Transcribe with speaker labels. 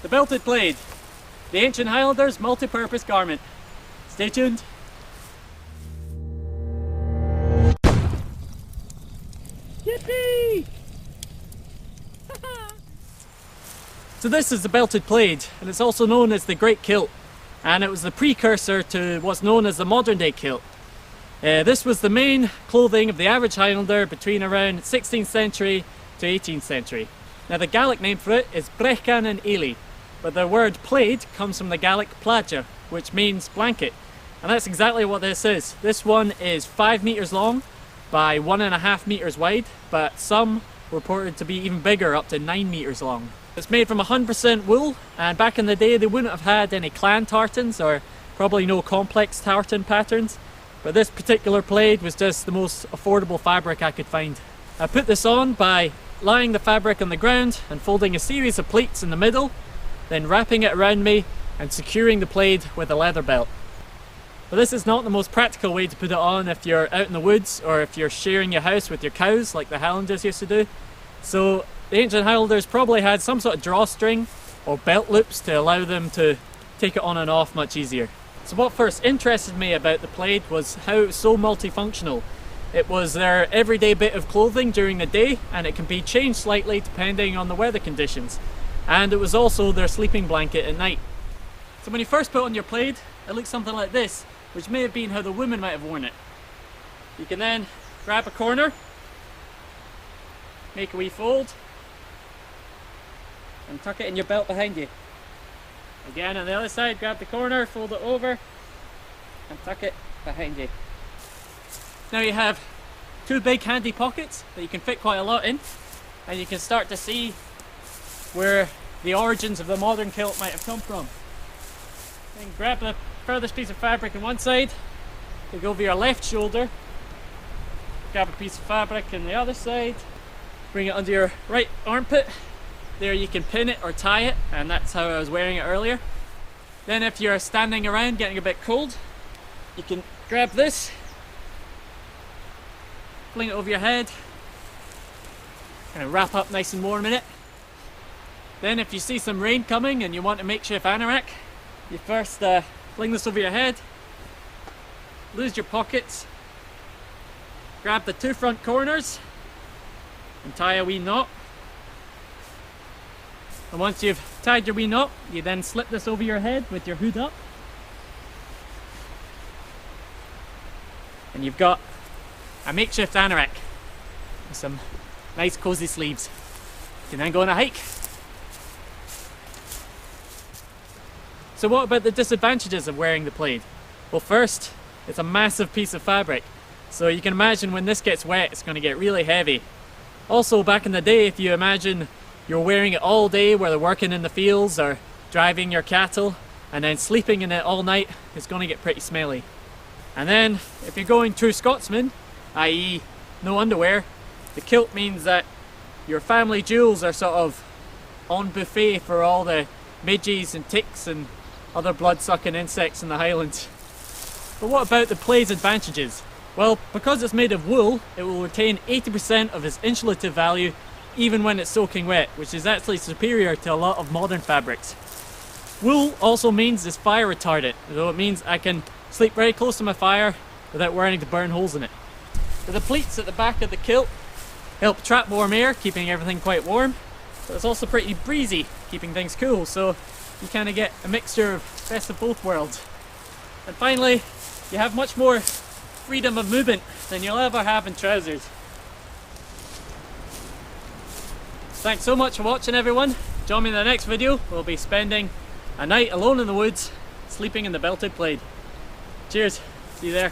Speaker 1: The belted plaid, the ancient Highlanders' multi-purpose garment. Stay tuned. Yippee! So this is the belted plaid, and it's also known as the Great Kilt, and it was the precursor to what's known as the modern day kilt. This was the main clothing of the average Highlander between around 16th century to 18th century. Now the Gaelic name for it is Brechan and Ely, but the word plaid comes from the Gaelic plaidja, which means blanket, and that's exactly what this is. This one is 5 meters long by 1.5 meters wide, but some reported to be even bigger, up to 9 meters long. It's made from 100% wool, and back in the day they wouldn't have had any clan tartans or probably no complex tartan patterns, but this particular plaid was just the most affordable fabric I could find. I put this on by laying the fabric on the ground and folding a series of pleats in the middle, then wrapping it around me and securing the plaid with a leather belt. But this is not the most practical way to put it on if you're out in the woods or if you're sharing your house with your cows like the Highlanders used to do. So the ancient Highlanders probably had some sort of drawstring or belt loops to allow them to take it on and off much easier. So what first interested me about the plaid was how it was so multifunctional. It was their everyday bit of clothing during the day, and it can be changed slightly depending on the weather conditions. And it was also their sleeping blanket at night. So when you first put on your plaid, it looks something like this, which may have been how the women might have worn it. You can then grab a corner, make a wee fold, and tuck it in your belt behind you. Again on the other side, grab the corner, fold it over, and tuck it behind you. Now you have two big handy pockets that you can fit quite a lot in, and you can start to see where the origins of the modern kilt might have come from. Then grab the furthest piece of fabric on one side, you go over your left shoulder, grab a piece of fabric on the other side, bring it under your right armpit. There you can pin it or tie it, and that's how I was wearing it earlier. Then if you're standing around getting a bit cold, you can grab this, fling it over your head, and wrap up nice and warm in it. Then if you see some rain coming and you want a makeshift anorak, you first fling this over your head, lose your pockets, grab the two front corners and tie a wee knot. And once you've tied your wee knot, you then slip this over your head with your hood up. And you've got a makeshift anorak with some nice cozy sleeves. You can then go on a hike. So what about the disadvantages of wearing the plaid? Well, first, it's a massive piece of fabric. So you can imagine when this gets wet, it's going to get really heavy. Also, back in the day, if you imagine you're wearing it all day where they're working in the fields or driving your cattle and then sleeping in it all night, it's going to get pretty smelly. And then if you're going true Scotsman, i.e. no underwear, the kilt means that your family jewels are sort of on buffet for all the midges and ticks and other blood-sucking insects in the Highlands. But what about the plaid's advantages? Well, because it's made of wool, it will retain 80% of its insulative value even when it's soaking wet, which is actually superior to a lot of modern fabrics. Wool also means it's fire retardant, though it means I can sleep very close to my fire without worrying to burn holes in it. So the pleats at the back of the kilt help trap warm air, keeping everything quite warm, but it's also pretty breezy, keeping things cool, so you kind of get a mixture of best of both worlds. And finally, you have much more freedom of movement than you'll ever have in trousers. Thanks so much for watching, everyone. Join me in the next video. We'll be spending a night alone in the woods, sleeping in the belted plaid. Cheers, see you there.